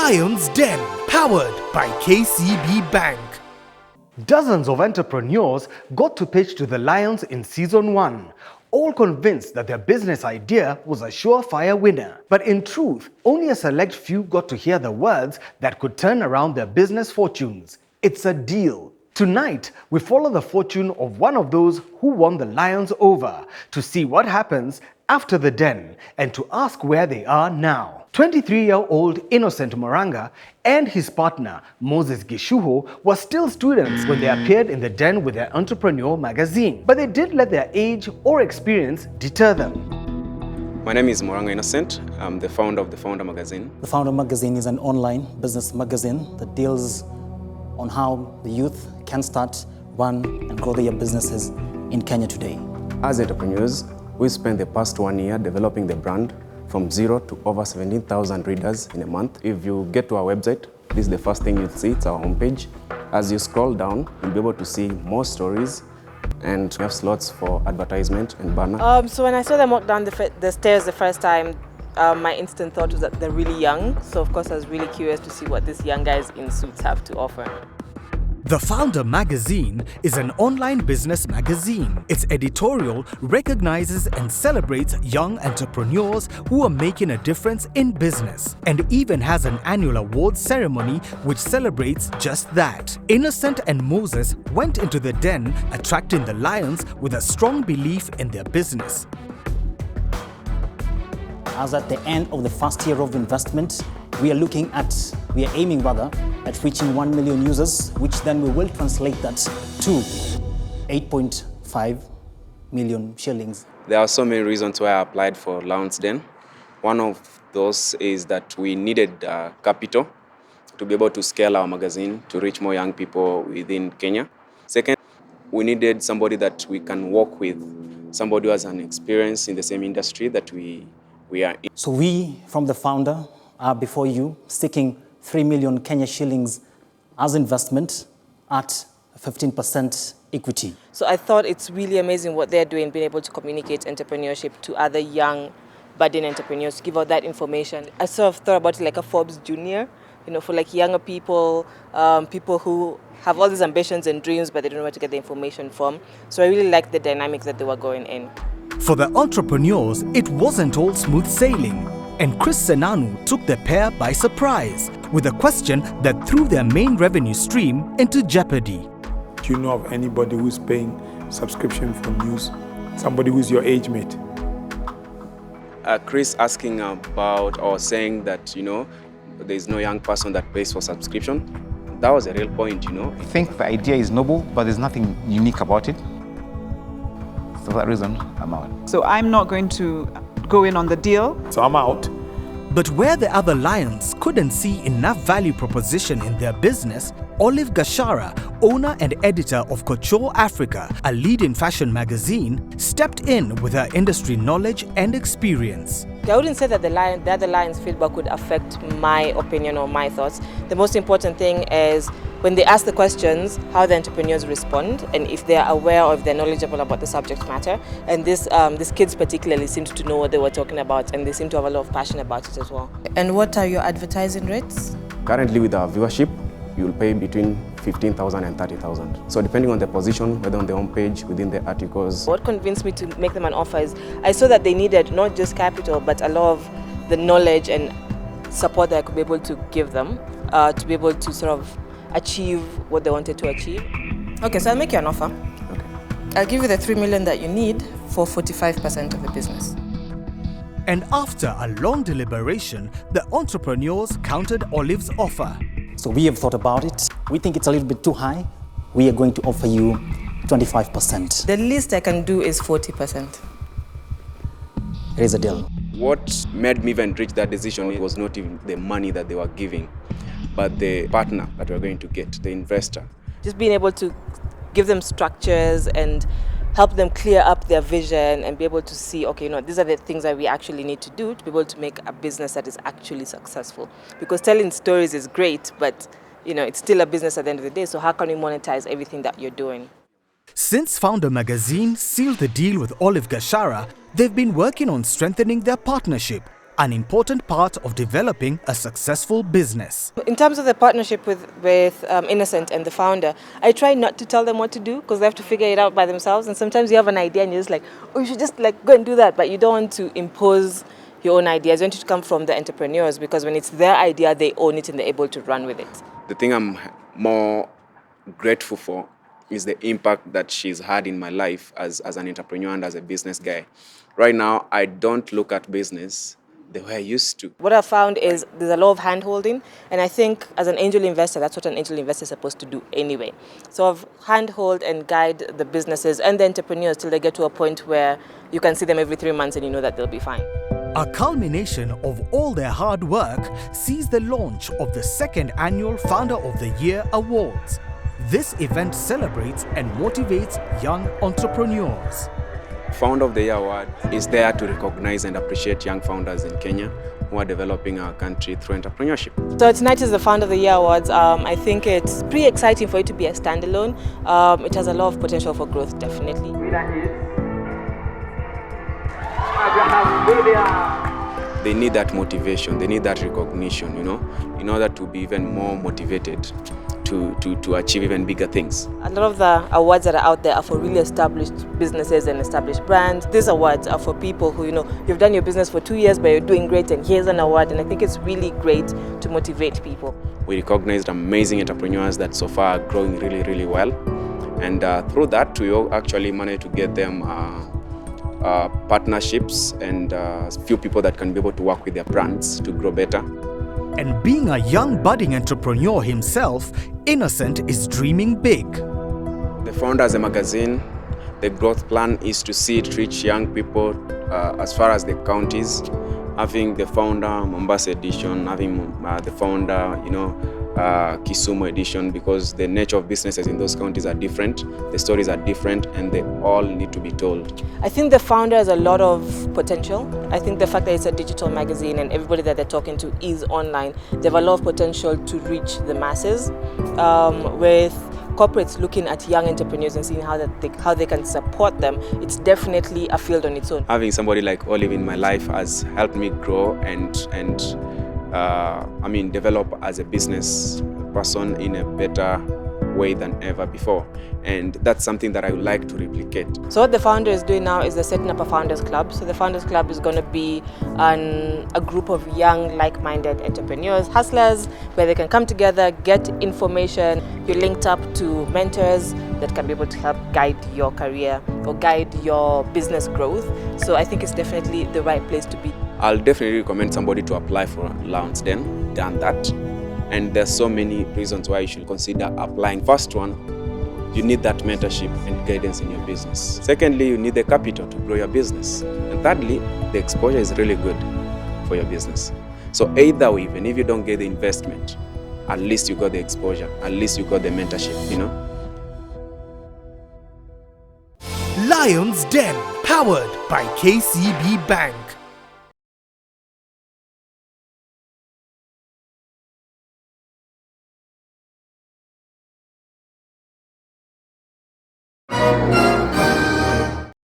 Lions Den, powered by KCB Bank. Dozens of entrepreneurs got to pitch to the Lions in Season 1, all convinced that their business idea was a surefire winner. But in truth, only a select few got to hear the words that could turn around their business fortunes. It's a deal. Tonight, we follow the fortune of one of those who won the Lions over to see what happens after the Den and to ask where they are now. 23-year-old Innocent Moranga and his partner Moses Gishuho were still students when they appeared in the Den with their Entrepreneur magazine, but they didn't let their age or experience deter them. My name is Moranga Innocent. I'm the founder of the Founder magazine. The Founder magazine is an online business magazine that deals on how the youth can start, run and grow their businesses in Kenya today. As entrepreneurs, we spent the past 1 year developing the brand from zero to over 17,000 readers in a month. If you get to our website, this is the first thing you'll see, it's our homepage. As you scroll down, you'll be able to see more stories and we have slots for advertisement and banner. So when I saw them walk down the stairs the first time, my instant thought was that they're really young. So of course I was really curious to see what these young guys in suits have to offer. The Founder magazine is an online business magazine. Its editorial recognizes and celebrates young entrepreneurs who are making a difference in business, and even has an annual awards ceremony which celebrates just that. Innocent and Moses went into the Den, attracting the Lions with a strong belief in their business. As at the end of the first year of investment, we are aiming at reaching 1 million users, which then we will translate that to 8.5 million shillings. There are so many reasons why I applied for Lions Den. One of those is that we needed capital to be able to scale our magazine to reach more young people within Kenya. Second, we needed somebody that we can work with, somebody who has an experience in the same industry that we are in. So we, from the Founder, are before you seeking 3 million Kenya shillings as investment at 15% equity. So I thought it's really amazing what they're doing, being able to communicate entrepreneurship to other young budding entrepreneurs, to give out that information. I sort of thought about it like a Forbes Junior, for like younger people, people who have all these ambitions and dreams, but they don't know where to get the information from. So I really liked the dynamic that they were going in. For the entrepreneurs, it wasn't all smooth sailing. And Chris Senanu took the pair by surprise with a question that threw their main revenue stream into jeopardy. Do you know of anybody who's paying subscription for news? Somebody who's your age mate? Chris asking about or saying that, there's no young person that pays for subscription. That was a real point, I think the idea is noble, but there's nothing unique about it. So for that reason, I'm out. So I'm not going to go in on the deal. So I'm out. But where the other Lions couldn't see enough value proposition in their business, Olive Gachara, owner and editor of Couture Africa, a leading fashion magazine, stepped in with her industry knowledge and experience. I wouldn't say that the other Lions' feedback would affect my opinion or my thoughts. The most important thing is when they ask the questions, how the entrepreneurs respond, and if they are aware or if they're knowledgeable about the subject matter. And these kids particularly seemed to know what they were talking about, and they seem to have a lot of passion about it as well. And what are your advertising rates? Currently with our viewership, you'll pay between 15,000 and 30,000. So depending on the position, whether on the homepage, within the articles. What convinced me to make them an offer is I saw that they needed not just capital, but a lot of the knowledge and support that I could be able to give them to be able to sort of achieve what they wanted to achieve. Okay, so I'll make you an offer. Okay. I'll give you the 3 million that you need for 45% of the business. And after a long deliberation, the entrepreneurs countered Olive's offer. So we have thought about it. We think it's a little bit too high. We are going to offer you 25%. The least I can do is 40%. It is a deal. What made me even reach that decision was not even the money that they were giving, but the partner that we're going to get, the investor. Just being able to give them structures and help them clear up their vision and be able to see, okay, these are the things that we actually need to do to be able to make a business that is actually successful. Because telling stories is great, but it's still a business at the end of the day. So how can we monetize everything that you're doing? Since Founder magazine sealed the deal with Olive Gachara, they've been working on strengthening their partnership. an important part of developing a successful business. In terms of the partnership with Innocent and the founder, I try not to tell them what to do because they have to figure it out by themselves. And sometimes you have an idea and you're just like, oh, you should just like go and do that. But you don't want to impose your own ideas. You want it to come from the entrepreneurs because when it's their idea, they own it and they're able to run with it. The thing I'm more grateful for is the impact that she's had in my life as an entrepreneur and as a business guy. Right now, I don't look at business the way I used to. What I found is there's a lot of hand-holding, and I think as an angel investor, that's what an angel investor is supposed to do anyway. So I've hand-hold and guide the businesses and the entrepreneurs till they get to a point where you can see them every 3 months and you know that they'll be fine. A culmination of all their hard work sees the launch of the second annual Founder of the Year Awards. This event celebrates and motivates young entrepreneurs. Founder of the Year Award is there to recognize and appreciate young founders in Kenya who are developing our country through entrepreneurship. So tonight is the Founder of the Year Awards. I think it's pretty exciting for it to be a standalone. It has a lot of potential for growth, definitely. They need that motivation, they need that recognition, in order to be even more motivated to achieve even bigger things. A lot of the awards that are out there are for really established businesses and established brands. These awards are for people who, you've done your business for 2 years, but you're doing great, and here's an award. And I think it's really great to motivate people. We recognized amazing entrepreneurs that so far are growing really, really well. And through that, we actually managed to get them partnerships and a few people that can be able to work with their brands to grow better. And being a young budding entrepreneur himself, Innocent is dreaming big. The Founder as a magazine, the growth plan is to see it reach young people as far as the counties, having the Founder Mombasa edition, having the Founder, Kisumu edition, because the nature of businesses in those counties are different, the stories are different, and they all need to be told. I think the Founder has a lot of potential. I think the fact that it's a digital magazine and everybody that they're talking to is online, they have a lot of potential to reach the masses. With corporates looking at young entrepreneurs and seeing how they can support them, it's definitely a field on its own. Having somebody like Olive in my life has helped me grow and develop as a business person in a better way than ever before. And that's something that I would like to replicate. So what the Founder is doing now is they're setting up a Founders Club. So the Founders Club is going to be a group of young, like-minded entrepreneurs, hustlers, where they can come together, get information. You're linked up to mentors that can be able to help guide your career or guide your business growth. So I think it's definitely the right place to be. I'll definitely recommend somebody to apply for Lions Den, done that. And there's so many reasons why you should consider applying. First one, you need that mentorship and guidance in your business. Secondly, you need the capital to grow your business. And thirdly, the exposure is really good for your business. So either way, even if you don't get the investment, at least you got the exposure, at least you got the mentorship, Lions Den, powered by KCB Bank.